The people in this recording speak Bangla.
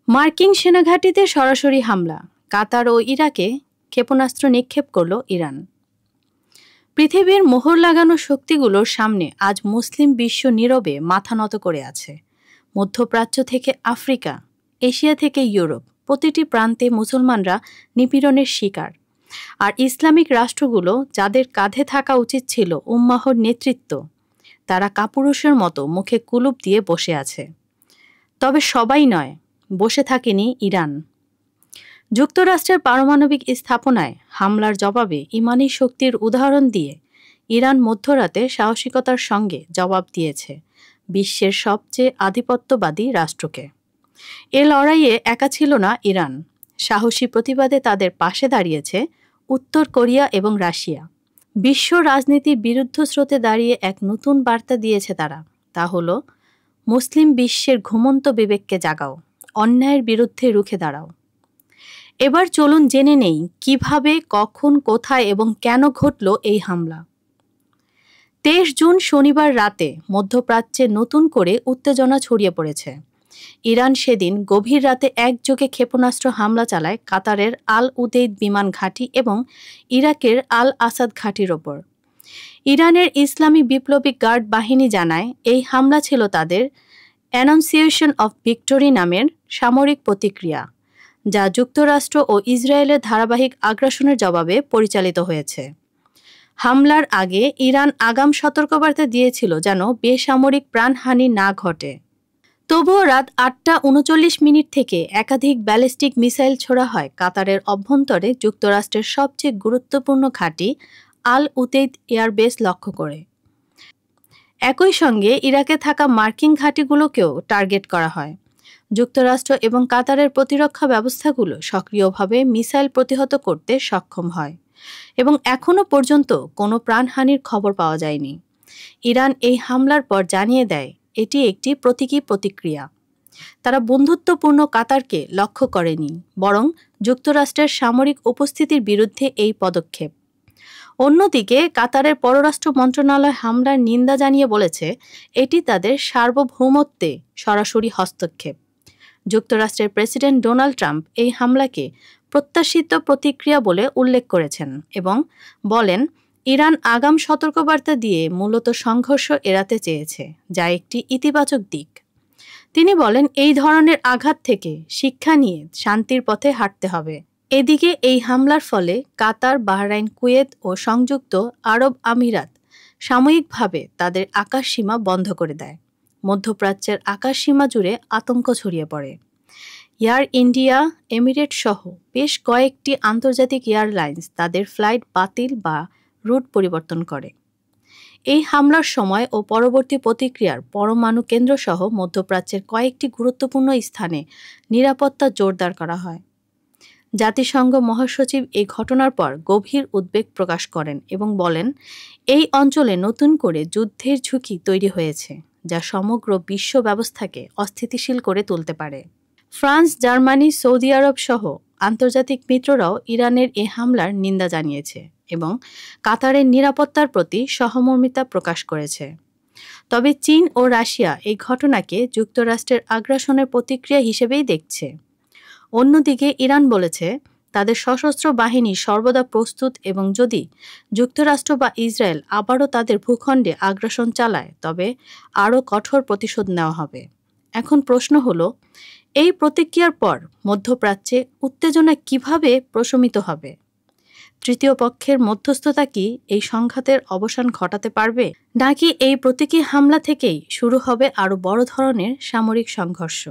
মার্কিন সেনাঘাঁটিতে সরাসরি হামলা, কাতার ও ইরাকে ক্ষেপণাস্ত্র নিক্ষেপ করল ইরান। পৃথিবীর মোহর লাগানো শক্তিগুলোর সামনে আজ মুসলিম বিশ্ব নীরবে মাথা নত করে আছে। মধ্যপ্রাচ্য থেকে আফ্রিকা, এশিয়া থেকে ইউরোপ, প্রতিটি প্রান্তে মুসলমানরা নিপীড়নের শিকার। আর ইসলামিক রাষ্ট্রগুলো, যাদের কাঁধে থাকা উচিত ছিল উম্মাহর নেতৃত্ব, তারা কাপুরুষের মতো মুখে কুলুপ দিয়ে বসে আছে। তবে সবাই নয়, বসে থাকেনি ইরান। যুক্তরাষ্ট্রের পারমাণবিক স্থাপনায় হামলার জবাবে ইমানি শক্তির উদাহরণ দিয়ে ইরান মধ্যরাতে সাহসিকতার সঙ্গে জবাব দিয়েছে বিশ্বের সবচেয়ে আধিপত্যবাদী রাষ্ট্রকে। এ লড়াইয়ে একা ছিল না ইরান। সাহসী প্রতিবাদে তাদের পাশে দাঁড়িয়েছে উত্তর কোরিয়া এবং রাশিয়া। বিশ্ব রাজনীতির বিরুদ্ধ স্রোতে দাঁড়িয়ে এক নতুন বার্তা দিয়েছে তারা। তা হলো, মুসলিম বিশ্বের ঘুমন্ত বিবেককে জাগাও, অন্যায়ের বিরুদ্ধে রুখে দাঁড়াও। এবার চলুন জেনে নেই কিভাবে, কখন, কোথায় এবং কেন ঘটল এই হামলা। 23 জুন শনিবার রাতে মধ্যপ্রাচ্যে নতুন করে উত্তেজনা ছড়িয়ে পড়েছে। ইরান সেদিন গভীর রাতে একযোগে ক্ষেপণাস্ত্র হামলা চালায় কাতারের আল উদেইদ বিমান ঘাঁটি এবং ইরাকের আল আসাদ ঘাঁটির ওপর। ইরানের ইসলামী বিপ্লবী গার্ড বাহিনী জানায় এই হামলা ছিল তাদের অ্যানাউন্সিয়েশন অফ ভিক্টোরি নামের সামরিক প্রতিক্রিয়া, যা যুক্তরাষ্ট্র ও ইসরায়েলের ধারাবাহিক আগ্রাসনের জবাবে পরিচালিত হয়েছে। হামলার আগে ইরান আগাম সতর্কবার্তা দিয়েছিল যেন বেসামরিক প্রাণহানি না ঘটে। তবুও রাত 8:39 থেকে একাধিক ব্যালিস্টিক মিসাইল ছোড়া হয় কাতারের অভ্যন্তরে যুক্তরাষ্ট্রের সবচেয়ে গুরুত্বপূর্ণ ঘাঁটি আল উদেইদ এয়ারবেস লক্ষ্য করে। একই সঙ্গে ইরাকে থাকা মার্কিন ঘাঁটিগুলোকেও টার্গেট করা হয়। যুক্তরাষ্ট্র এবং কাতারের প্রতিরক্ষা ব্যবস্থাগুলো সক্রিয়ভাবে মিসাইল প্রতিহত করতে সক্ষম হয় এবং এখনও পর্যন্ত কোনো প্রাণহানির খবর পাওয়া যায়নি। ইরান এই হামলার পর জানিয়ে দেয় এটি একটি প্রতীকী প্রতিক্রিয়া। তারা বন্ধুত্বপূর্ণ কাতারকে লক্ষ্য করেনি, বরং যুক্তরাষ্ট্রের সামরিক উপস্থিতির বিরুদ্ধে এই পদক্ষেপ। অন্যদিকে কাতারের পররাষ্ট্র মন্ত্রণালয় হামলার নিন্দা জানিয়ে বলেছে এটি তাদের সার্বভৌমত্বে সরাসরি হস্তক্ষেপ। যুক্তরাষ্ট্রের প্রেসিডেন্ট ডোনাল্ড ট্রাম্প এই হামলাকে প্রত্যাশিত প্রতিক্রিয়া বলে উল্লেখ করেছেন এবং বলেন ইরান আগাম সতর্কবার্তা দিয়ে মূলত সংঘর্ষ এড়াতে চেয়েছে, যা একটি ইতিবাচক দিক। তিনি বলেন এই ধরনের আঘাত থেকে শিক্ষা নিয়ে শান্তির পথে হাঁটতে হবে। এদিকে এই হামলার ফলে কাতার, বাহরাইন, কুয়েত ও সংযুক্ত আরব আমিরাত সাময়িকভাবে তাদের আকাশসীমা বন্ধ করে দেয়। মধ্যপ্রাচ্যের আকাশসীমা জুড়ে আতঙ্ক ছড়িয়ে পড়ে। এয়ার ইন্ডিয়া, এমিরেট সহ বেশ কয়েকটি আন্তর্জাতিক এয়ারলাইন্স তাদের ফ্লাইট বাতিল বা রুট পরিবর্তন করে। এই হামলার সময় ও পরবর্তী প্রতিক্রিয়ার পরমাণু কেন্দ্রসহ মধ্যপ্রাচ্যের কয়েকটি গুরুত্বপূর্ণ স্থানে নিরাপত্তা জোরদার করা হয়। জাতিসংঘ মহাসচিব এই ঘটনার পর গভীর উদ্বেগ প্রকাশ করেন এবং বলেন এই অঞ্চলে নতুন করে যুদ্ধের ঝুঁকি তৈরি হয়েছে, যা সমগ্র বিশ্ব ব্যবস্থাকে অস্থিতিশীল করে তুলতে পারে। ফ্রান্স, জার্মানি, সৌদি আরব সহ আন্তর্জাতিক মিত্ররাও ইরানের এ হামলার নিন্দা জানিয়েছে এবং কাতারের নিরাপত্তার প্রতি সহমর্মিতা প্রকাশ করেছে। তবে চীন ও রাশিয়া এই ঘটনাকে যুক্তরাষ্ট্রের আগ্রাসনের প্রতিক্রিয়া হিসেবেই দেখছে। অন্যদিকে ইরান বলেছে তাদের সশস্ত্র বাহিনী সর্বদা প্রস্তুত এবং যদি যুক্তরাষ্ট্র বা ইসরায়েল আবারও তাদের ভূখণ্ডে আগ্রাসন চালায় তবে আরও কঠোর প্রতিশোধ নেওয়া হবে। এখন প্রশ্ন হলো, এই প্রতিক্রিয়ার পর মধ্যপ্রাচ্যে উত্তেজনা কিভাবে প্রশমিত হবে? তৃতীয় পক্ষের মধ্যস্থতা কি এই সংঘাতের অবসান ঘটাতে পারবে, নাকি এই প্রতীকী হামলা থেকেই শুরু হবে আরও বড় ধরনের সামরিক সংঘর্ষ?